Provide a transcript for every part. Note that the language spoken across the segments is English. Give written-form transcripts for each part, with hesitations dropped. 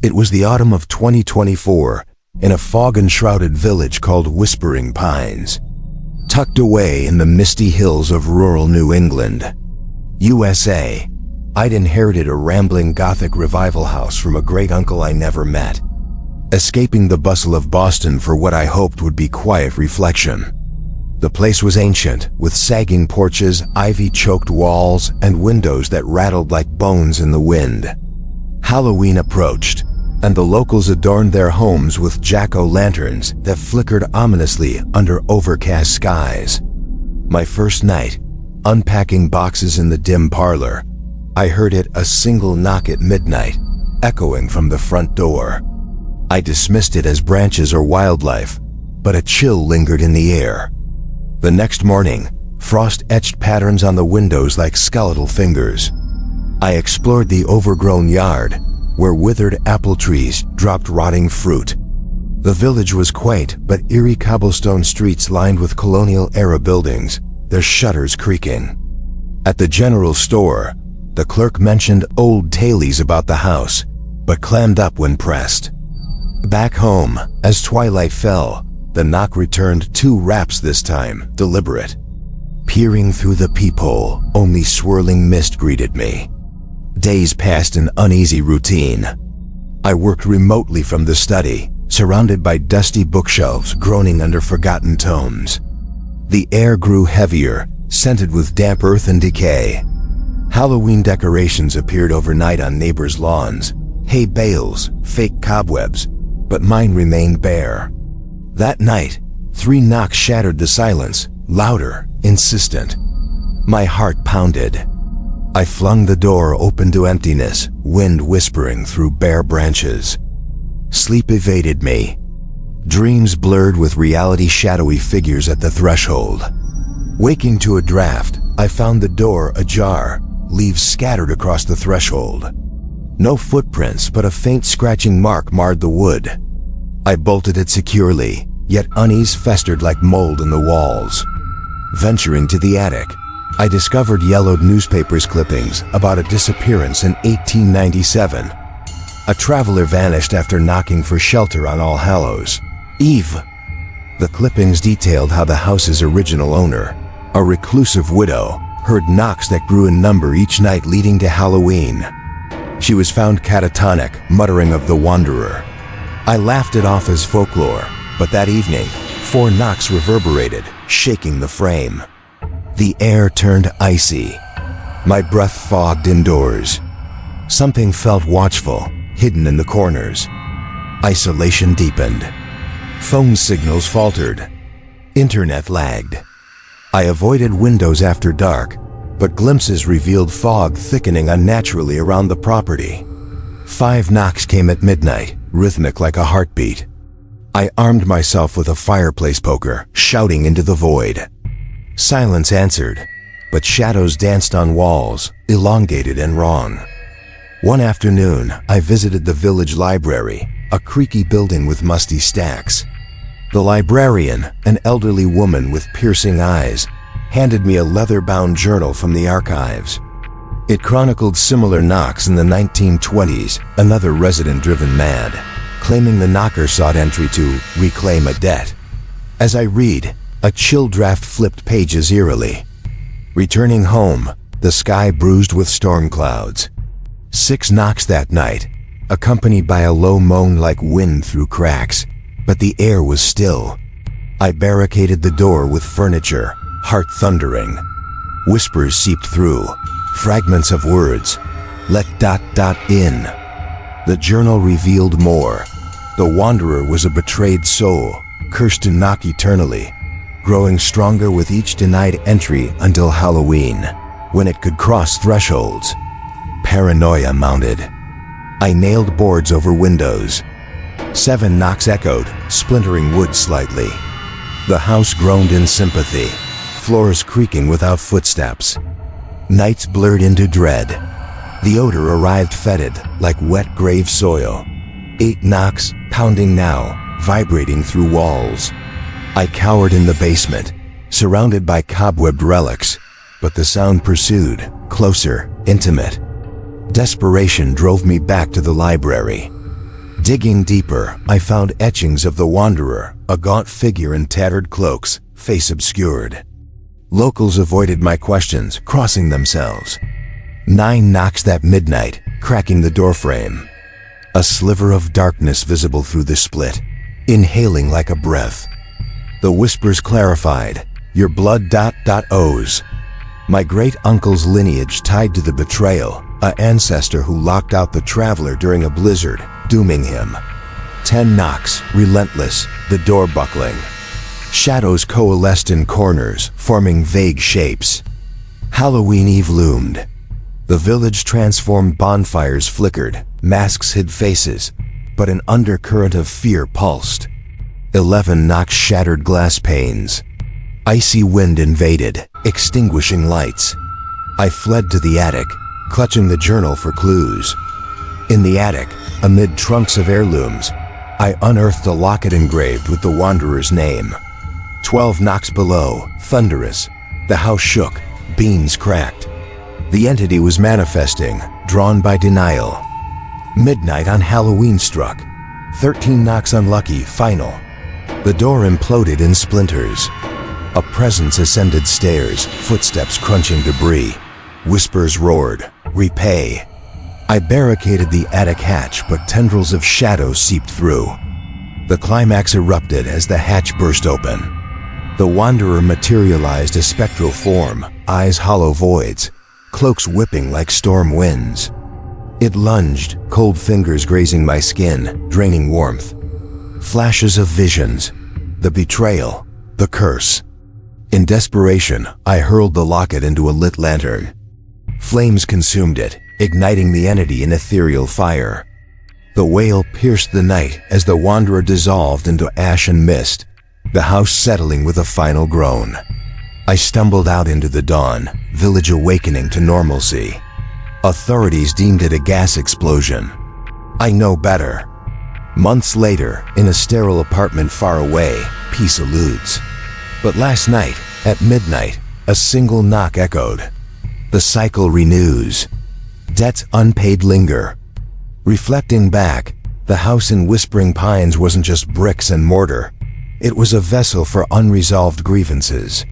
It was the autumn of 2024 in a fog-enshrouded village called Whispering Pines, tucked away in the misty hills of rural New England, USA. I'd inherited a rambling Gothic revival house from a great-uncle I never met, escaping the bustle of Boston for what I hoped would be quiet reflection. The place was ancient, with sagging porches, ivy-choked walls, and windows that rattled like bones in the wind. Halloween approached, and the locals adorned their homes with jack-o'-lanterns that flickered ominously under overcast skies. My first night, unpacking boxes in the dim parlor, I heard a single knock at midnight, echoing from the front door. I dismissed it as branches or wildlife, but a chill lingered in the air. The next morning, frost etched patterns on the windows like skeletal fingers. I explored the overgrown yard, where withered apple trees dropped rotting fruit. The village was quaint but eerie, cobblestone streets lined with colonial-era buildings, their shutters creaking. At the general store, the clerk mentioned old tales about the house, but clammed up when pressed. Back home, as twilight fell, the knock returned, 2 raps this time, deliberate. Peering through the peephole, only swirling mist greeted me. Days passed in uneasy routine. I worked remotely from the study, surrounded by dusty bookshelves groaning under forgotten tomes. The air grew heavier, scented with damp earth and decay. Halloween decorations appeared overnight on neighbors' lawns, hay bales, fake cobwebs, but mine remained bare. That night, 3 knocks shattered the silence, louder, insistent. My heart pounded. I flung the door open to emptiness, wind whispering through bare branches. Sleep evaded me. Dreams blurred with reality, shadowy figures at the threshold. Waking to a draft, I found the door ajar, leaves scattered across the threshold. No footprints, but a faint scratching mark marred the wood. I bolted it securely, yet unease festered like mold in the walls. Venturing to the attic, I discovered yellowed newspapers clippings about a disappearance in 1897. A traveler vanished after knocking for shelter on All Hallows Eve. The clippings detailed how the house's original owner, a reclusive widow, heard knocks that grew in number each night leading to Halloween. She was found catatonic, muttering of the wanderer. I laughed it off as folklore, but that evening, 4 knocks reverberated, shaking the frame. The air turned icy. My breath fogged indoors. Something felt watchful, hidden in the corners. Isolation deepened. Phone signals faltered. Internet lagged. I avoided windows after dark, but glimpses revealed fog thickening unnaturally around the property. 5 knocks came at midnight, rhythmic like a heartbeat. I armed myself with a fireplace poker, shouting into the void. Silence answered, but shadows danced on walls, elongated and wrong. One afternoon, I visited the village library, a creaky building with musty stacks. The librarian, an elderly woman with piercing eyes, handed me a leather-bound journal from the archives. It chronicled similar knocks in the 1920s, another resident driven mad, claiming the knocker sought entry to reclaim a debt. As I read, a chill draft flipped pages eerily. Returning home, the sky bruised with storm clouds. 6 knocks that night, accompanied by a low moan like wind through cracks, but the air was still. I barricaded the door with furniture, heart thundering. Whispers seeped through, fragments of words. Let ... in. The journal revealed more. The wanderer was a betrayed soul, cursed to knock eternally, growing stronger with each denied entry until Halloween, when it could cross thresholds. Paranoia mounted. I nailed boards over windows. 7 knocks echoed, splintering wood slightly. The house groaned in sympathy, floors creaking without footsteps. Nights blurred into dread. The odor arrived fetid, like wet grave soil. 8 knocks, pounding now, vibrating through walls. I cowered in the basement, surrounded by cobwebbed relics, but the sound pursued, closer, intimate. Desperation drove me back to the library. Digging deeper, I found etchings of the Wanderer, a gaunt figure in tattered cloaks, face obscured. Locals avoided my questions, crossing themselves. 9 knocks that midnight, cracking the doorframe. A sliver of darkness visible through the split, inhaling like a breath. The whispers clarified, your blood ... owes. My great-uncle's lineage tied to the betrayal, an ancestor who locked out the traveler during a blizzard, dooming him. 10 knocks, relentless, the door buckling. Shadows coalesced in corners, forming vague shapes. Halloween Eve loomed. The village transformed, bonfires flickered, masks hid faces, but an undercurrent of fear pulsed. 11 knocks shattered glass panes. Icy wind invaded, extinguishing lights. I fled to the attic, clutching the journal for clues. In the attic, amid trunks of heirlooms, I unearthed a locket engraved with the Wanderer's name. 12 knocks below, thunderous. The house shook, beams cracked. The entity was manifesting, drawn by denial. Midnight on Halloween struck. 13 knocks unlucky, final. The door imploded in splinters. A presence ascended stairs, footsteps crunching debris. Whispers roared, repay. I barricaded the attic hatch, but tendrils of shadow seeped through. The climax erupted as the hatch burst open. The Wanderer materialized a spectral form, eyes hollow voids, cloaks whipping like storm winds. It lunged, cold fingers grazing my skin, draining warmth. Flashes of visions, the betrayal, the curse. In desperation, I hurled the locket into a lit lantern. Flames consumed it, igniting the entity in ethereal fire. The wail pierced the night as the Wanderer dissolved into ash and mist, the house settling with a final groan. I stumbled out into the dawn, village awakening to normalcy. Authorities deemed it a gas explosion. I know better. Months later, in a sterile apartment far away, peace eludes. But last night, at midnight, a single knock echoed. The cycle renews. Debts unpaid linger. Reflecting back, the house in Whispering Pines wasn't just bricks and mortar. It was a vessel for unresolved grievances.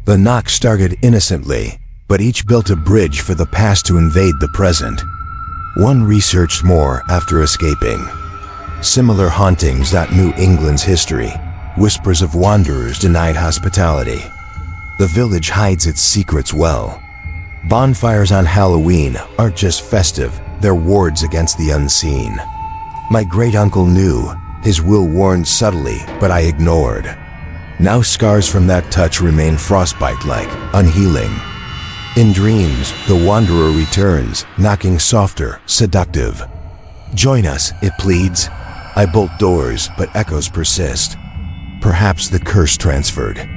The knocks started innocently, but each built a bridge for the past to invade the present. One researched more after escaping. Similar hauntings that New England's history, whispers of wanderers denied hospitality. The village hides its secrets well. Bonfires on Halloween aren't just festive, they're wards against the unseen. My great-uncle knew, his will warned subtly, but I ignored. Now scars from that touch remain frostbite-like, unhealing. In dreams, the Wanderer returns, knocking softer, seductive. Join us, it pleads. I bolt doors, but echoes persist. Perhaps the curse transferred.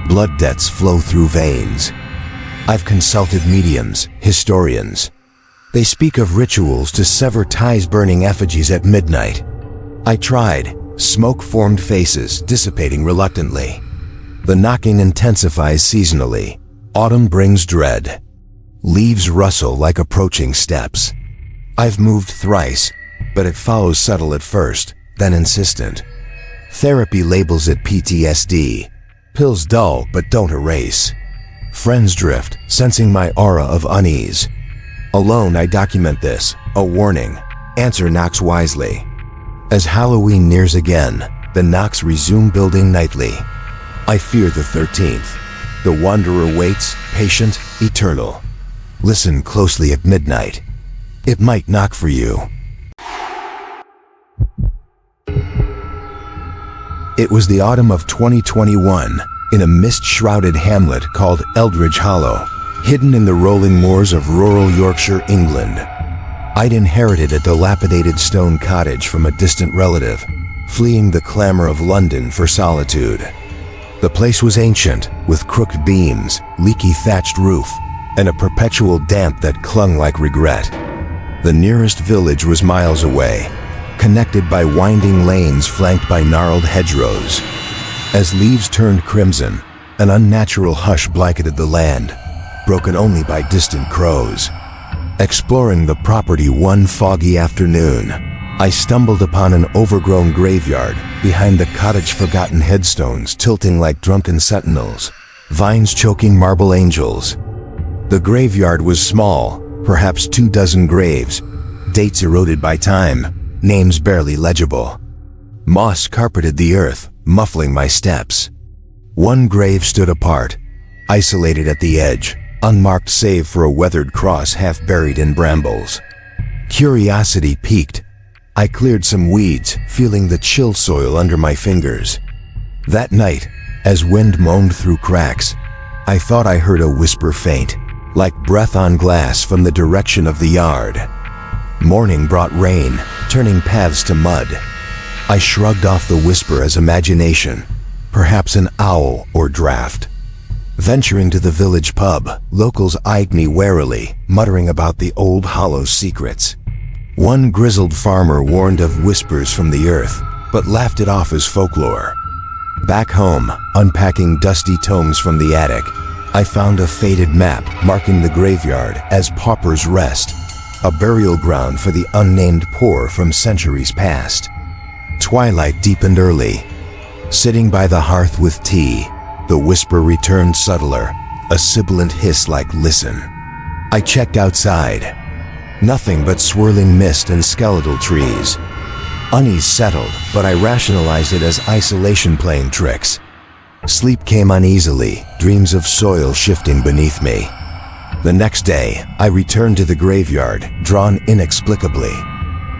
Blood debts flow through veins. I've consulted mediums, historians. They speak of rituals to sever ties, burning effigies at midnight. I tried. Smoke formed faces, dissipating reluctantly. The knocking intensifies seasonally. Autumn brings dread. Leaves rustle like approaching steps. I've moved thrice, but it follows subtle at first, then insistent. Therapy labels it PTSD. Pills dull but don't erase. Friends drift, sensing my aura of unease. Alone I document this, a warning. Answer knocks wisely. As Halloween nears again, the knocks resume building nightly. I fear the 13th. The Wanderer waits, patient, eternal. Listen closely at midnight. It might knock for you. It was the autumn of 2021, in a mist-shrouded hamlet called Eldridge Hollow, hidden in the rolling moors of rural Yorkshire, England. I'd inherited a dilapidated stone cottage from a distant relative, fleeing the clamor of London for solitude. The place was ancient, with crooked beams, leaky thatched roof, and a perpetual damp that clung like regret. The nearest village was miles away, connected by winding lanes flanked by gnarled hedgerows. As leaves turned crimson, an unnatural hush blanketed the land, broken only by distant crows. Exploring the property one foggy afternoon, I stumbled upon an overgrown graveyard, behind the cottage forgotten headstones tilting like drunken sentinels, vines choking marble angels. The graveyard was small, perhaps 24 graves, dates eroded by time, names barely legible. Moss carpeted the earth, muffling my steps. One grave stood apart, isolated at the edge, unmarked save for a weathered cross half buried in brambles. Curiosity piqued. I cleared some weeds, feeling the chill soil under my fingers. That night, as wind moaned through cracks, I thought I heard a whisper faint, like breath on glass from the direction of the yard. Morning brought rain, turning paths to mud. I shrugged off the whisper as imagination, perhaps an owl or draft. Venturing to the village pub, locals eyed me warily, muttering about the old hollow secrets. One grizzled farmer warned of whispers from the earth, but laughed it off as folklore. Back home, unpacking dusty tomes from the attic, I found a faded map marking the graveyard as Pauper's Rest, a burial ground for the unnamed poor from centuries past. Twilight deepened early. Sitting by the hearth with tea, the whisper returned subtler, a sibilant hiss like listen. I checked outside. Nothing but swirling mist and skeletal trees. Unease settled, but I rationalized it as isolation playing tricks. Sleep came uneasily, dreams of soil shifting beneath me. The next day, I returned to the graveyard, drawn inexplicably.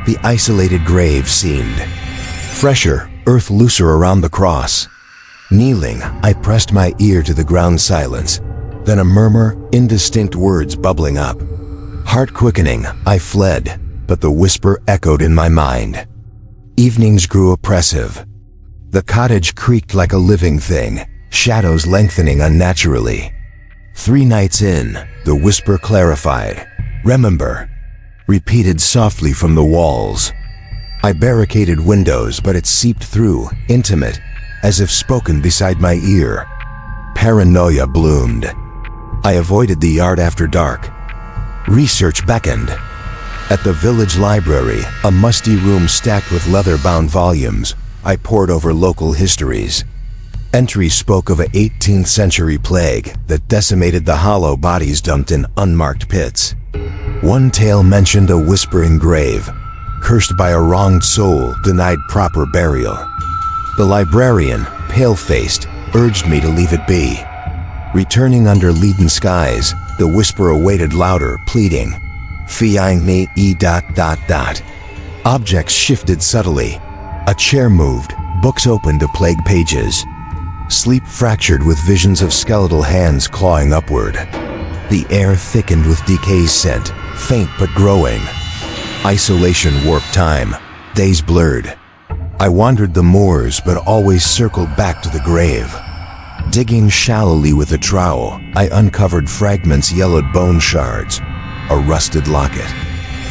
The isolated grave seemed fresher, earth looser around the cross. Kneeling, I pressed my ear to the ground silence, then a murmur, indistinct words bubbling up. Heart quickening, I fled, but the whisper echoed in my mind. Evenings grew oppressive. The cottage creaked like a living thing, shadows lengthening unnaturally. 3 nights in, the whisper clarified. Remember, repeated softly from the walls. I barricaded windows, but it seeped through, intimate, as if spoken beside my ear. Paranoia bloomed. I avoided the yard after dark. Research beckoned. At the village library, a musty room stacked with leather-bound volumes, I pored over local histories. Entries spoke of an 18th century plague that decimated the hollow bodies dumped in unmarked pits. One tale mentioned a whispering grave, cursed by a wronged soul denied proper burial. The librarian, pale-faced, urged me to leave it be. Returning under leaden skies, the whisper awaited louder, pleading. Fiang me e. Objects shifted subtly. A chair moved, books opened to plague pages. Sleep fractured with visions of skeletal hands clawing upward. The air thickened with decay's scent, faint but growing. Isolation warped time, days blurred. I wandered the moors but always circled back to the grave. Digging shallowly with a trowel, I uncovered fragments, yellowed bone shards, a rusted locket.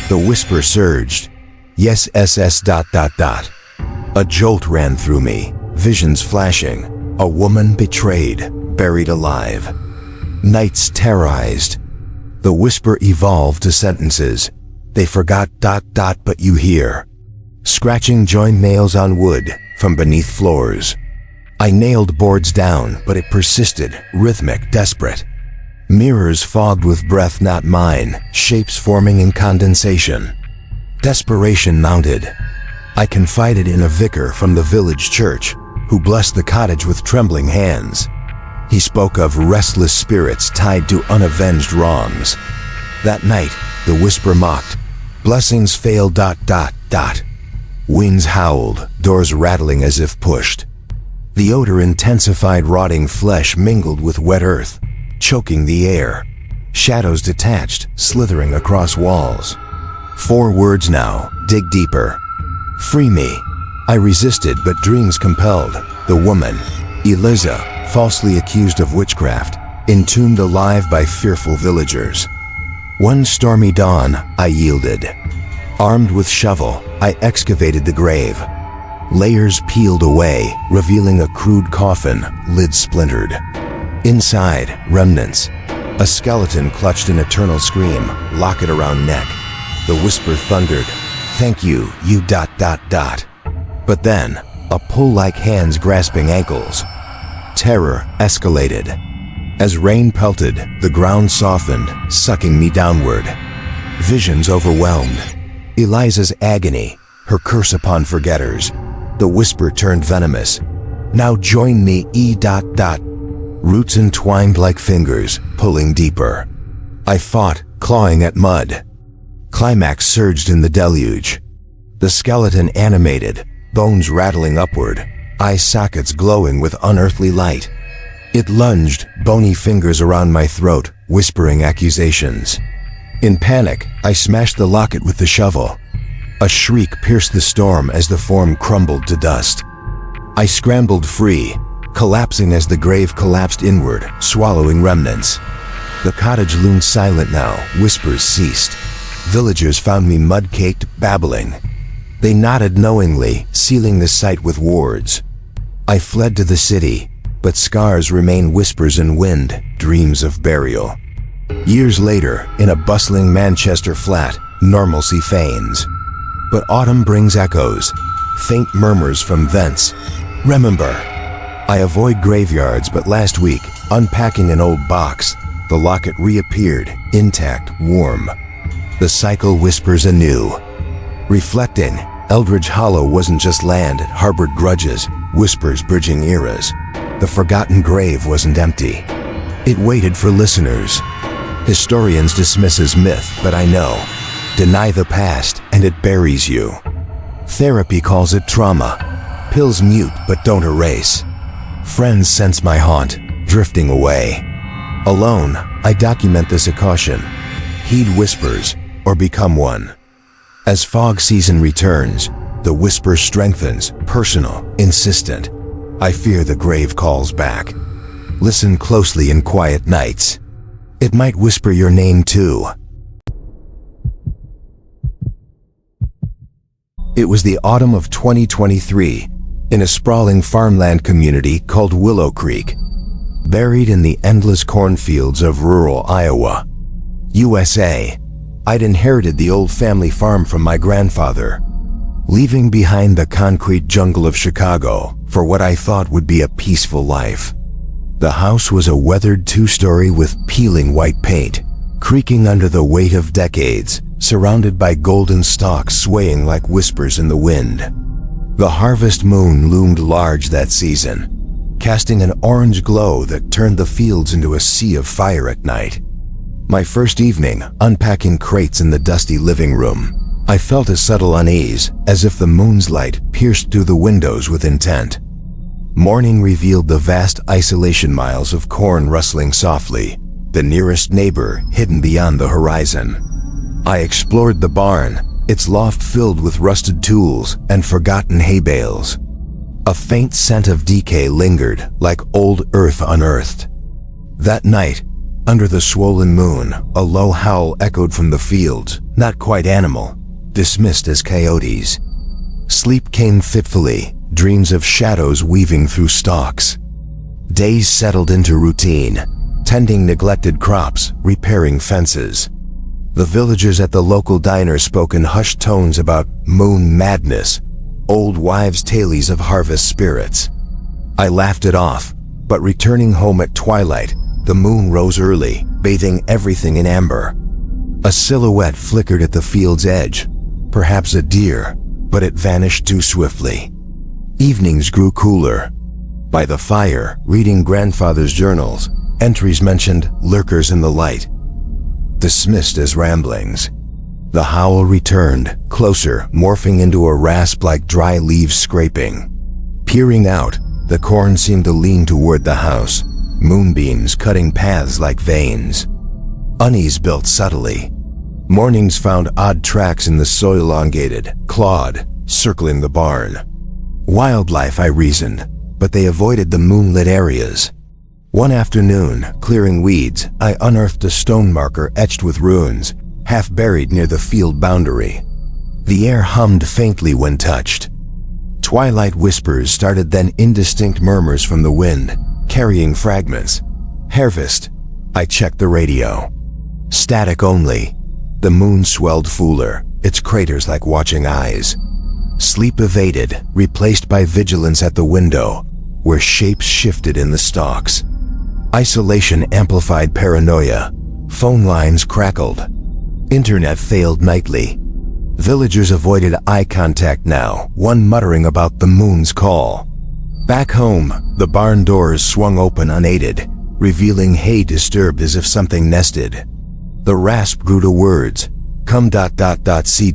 The whisper surged. Yes, SS. A jolt ran through me, visions flashing. A woman betrayed, buried alive. Nights terrorized. The whisper evolved to sentences. They forgot ... but you hear. Scratching joint nails on wood from beneath floors. I nailed boards down, but it persisted, rhythmic, desperate. Mirrors fogged with breath not mine, shapes forming in condensation. Desperation mounted. I confided in a vicar from the village church, who blessed the cottage with trembling hands. He spoke of restless spirits tied to unavenged wrongs. That night, the whisper mocked. Blessings fail ... Winds howled, doors rattling as if pushed. The odor intensified, rotting flesh mingled with wet earth, choking the air. Shadows detached, slithering across walls. 4 words now, dig deeper. Free me. I resisted, but dreams compelled. The woman, Eliza, falsely accused of witchcraft, entombed alive by fearful villagers. One stormy dawn, I yielded. Armed with shovel, I excavated the grave. Layers peeled away, revealing a crude coffin, lid splintered. Inside, remnants. A skeleton clutched an eternal scream, locket around neck. The whisper thundered. Thank you, you ... But then, a pull like hands grasping ankles. Terror escalated. As rain pelted, the ground softened, sucking me downward. Visions overwhelmed. Eliza's agony, her curse upon forgetters. The whisper turned venomous. Now join me, E ... Roots entwined like fingers, pulling deeper. I fought, clawing at mud. Climax surged in the deluge. The skeleton animated, bones rattling upward, eye sockets glowing with unearthly light. It lunged, bony fingers around my throat, whispering accusations. In panic, I smashed the locket with the shovel. A shriek pierced the storm as the form crumbled to dust. I scrambled free, collapsing as the grave collapsed inward, swallowing remnants. The cottage loomed silent now, whispers ceased. Villagers found me mud-caked, babbling. They nodded knowingly, sealing the site with wards. I fled to the city, but scars remain whispers in wind, dreams of burial. Years later, in a bustling Manchester flat, normalcy feigns. But autumn brings echoes, faint murmurs from vents. Remember, I avoid graveyards, but last week, unpacking an old box, the locket reappeared, intact, warm. The cycle whispers anew. Reflecting, Eldridge Hollow wasn't just land, it harbored grudges, whispers bridging eras. The forgotten grave wasn't empty. It waited for listeners. Historians dismiss as myth, but I know. Deny the past, and it buries you. Therapy calls it trauma. Pills mute, but don't erase. Friends sense my haunt, drifting away. Alone, I document this a caution. Heed whispers, or become one. As fog season returns, the whisper strengthens, personal, insistent. I fear the grave calls back. Listen closely in quiet nights. It might whisper your name too. It was the autumn of 2023, in a sprawling farmland community called Willow Creek, buried in the endless cornfields of rural Iowa, USA. I'd inherited the old family farm from my grandfather, leaving behind the concrete jungle of Chicago for what I thought would be a peaceful life. The house was a weathered two-story with peeling white paint, creaking under the weight of decades, surrounded by golden stalks swaying like whispers in the wind. The harvest moon loomed large that season, casting an orange glow that turned the fields into a sea of fire at night. My first evening, unpacking crates in the dusty living room, I felt a subtle unease, as if the moon's light pierced through the windows with intent. Morning revealed the vast isolation miles of corn rustling softly, the nearest neighbor hidden beyond the horizon. I explored the barn, its loft filled with rusted tools and forgotten hay bales. A faint scent of decay lingered, like old earth unearthed. That night, under the swollen moon, a low howl echoed from the fields, not quite animal, dismissed as coyotes. Sleep came fitfully, dreams of shadows weaving through stalks. Days settled into routine, tending neglected crops, repairing fences. The villagers at the local diner spoke in hushed tones about moon madness, old wives' tales of harvest spirits. I laughed it off, but returning home at twilight, the moon rose early, bathing everything in amber. A silhouette flickered at the field's edge, perhaps a deer, but it vanished too swiftly. Evenings grew cooler. By the fire, reading grandfather's journals, entries mentioned lurkers in the light, dismissed as ramblings. The howl returned, closer, morphing into a rasp like dry leaves scraping. Peering out, the corn seemed to lean toward the house, moonbeams cutting paths like veins. Unease built subtly. Mornings found odd tracks in the soil, elongated, clawed, circling the barn. Wildlife, I reasoned, but they avoided the moonlit areas. One afternoon, clearing weeds, I unearthed a stone marker etched with runes, half buried near the field boundary. The air hummed faintly when touched. Twilight whispers started, then indistinct murmurs from the wind, carrying fragments. Harvest. I checked the radio. Static only. The moon swelled fuller, its craters like watching eyes. Sleep evaded, replaced by vigilance at the window, where shapes shifted in the stalks. Isolation amplified paranoia. Phone lines crackled. Internet failed nightly. Villagers avoided eye contact now, one muttering about the moon's call. Back home, the barn doors swung open unaided, revealing hay disturbed as if something nested. The rasp grew to words. Come ... see ...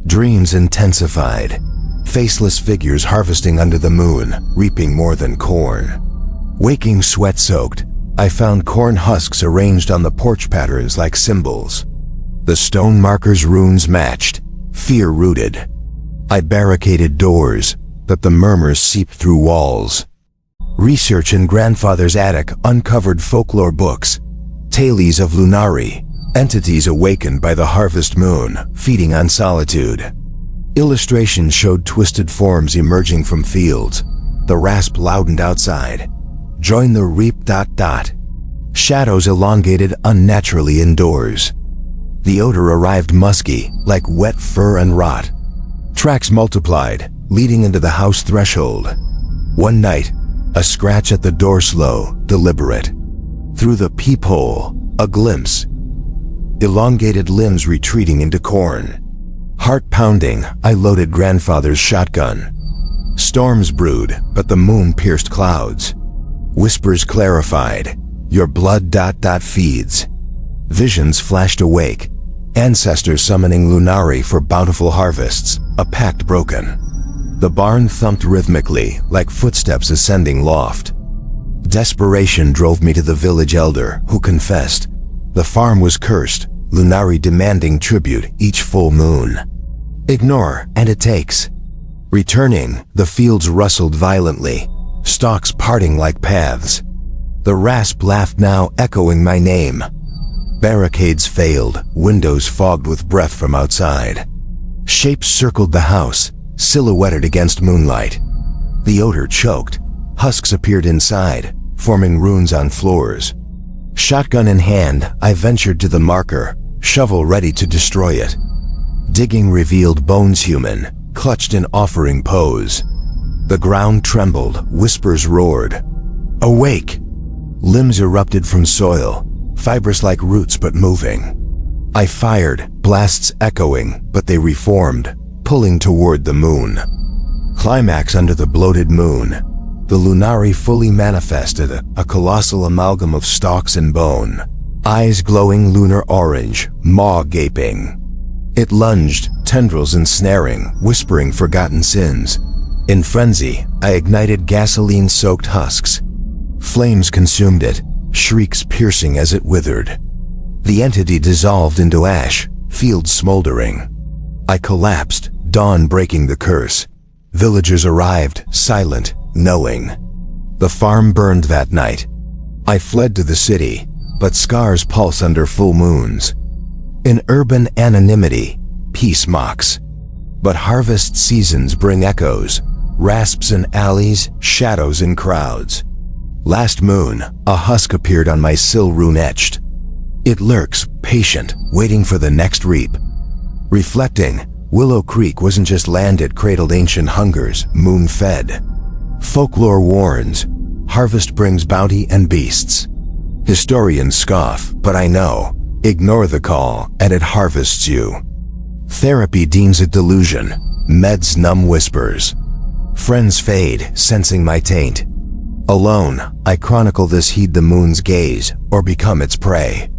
Dreams intensified. Faceless figures harvesting under the moon, reaping more than corn. Waking sweat-soaked, I found corn husks arranged on the porch patterns like symbols. The stone markers' runes matched, fear rooted. I barricaded doors, but the murmurs seeped through walls. Research in grandfather's attic uncovered folklore books, tales of lunari, entities awakened by the harvest moon, feeding on solitude. Illustrations showed twisted forms emerging from fields. The rasp loudened outside. Join the reap ... Shadows elongated unnaturally indoors. The odor arrived musky, like wet fur and rot. Tracks multiplied, leading into the house threshold. One night, a scratch at the door, slow, deliberate. Through the peephole, a glimpse. Elongated limbs retreating into corn. Heart pounding, I loaded grandfather's shotgun. Storms brewed, but the moon pierced clouds. Whispers clarified. Your blood ... feeds. Visions flashed awake. Ancestors summoning lunari for bountiful harvests, a pact broken. The barn thumped rhythmically, like footsteps ascending loft. Desperation drove me to the village elder, who confessed. The farm was cursed, lunari demanding tribute each full moon. Ignore, and it takes. Returning, the fields rustled violently, stalks parting like paths. The rasp laughed now, echoing my name. Barricades failed, windows fogged with breath from outside. Shapes circled the house, silhouetted against moonlight. The odor choked. Husks appeared inside, forming runes on floors. Shotgun in hand, I ventured to the marker, shovel ready to destroy it. Digging revealed bones human, clutched in offering pose. The ground trembled, whispers roared. Awake! Limbs erupted from soil, fibrous like roots but moving. I fired, blasts echoing, but they reformed, pulling toward the moon. Climax under the bloated moon. The lunari fully manifested, a colossal amalgam of stalks and bone. Eyes glowing lunar orange, maw gaping. It lunged, tendrils ensnaring, whispering forgotten sins. In frenzy, I ignited gasoline-soaked husks. Flames consumed it, shrieks piercing as it withered. The entity dissolved into ash, fields smoldering. I collapsed, dawn breaking the curse. Villagers arrived, silent, knowing. The farm burned that night. I fled to the city, but scars pulse under full moons. In urban anonymity, peace mocks. But harvest seasons bring echoes, rasps in alleys, shadows in crowds. Last moon, a husk appeared on my sill, rune etched. It lurks, patient, waiting for the next reap. Reflecting, Willow Creek wasn't just land, it cradled ancient hungers, moon-fed. Folklore warns, harvest brings bounty and beasts. Historians scoff, but I know, ignore the call and it harvests you. Therapy deems it delusion, meds numb whispers. Friends fade, sensing my taint. Alone, I chronicle this, heed the moon's gaze, or become its prey.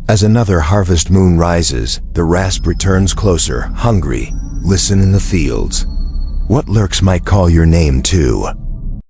As another harvest moon rises, the rasp returns closer, hungry. Listen in the fields. What lurks might call your name too.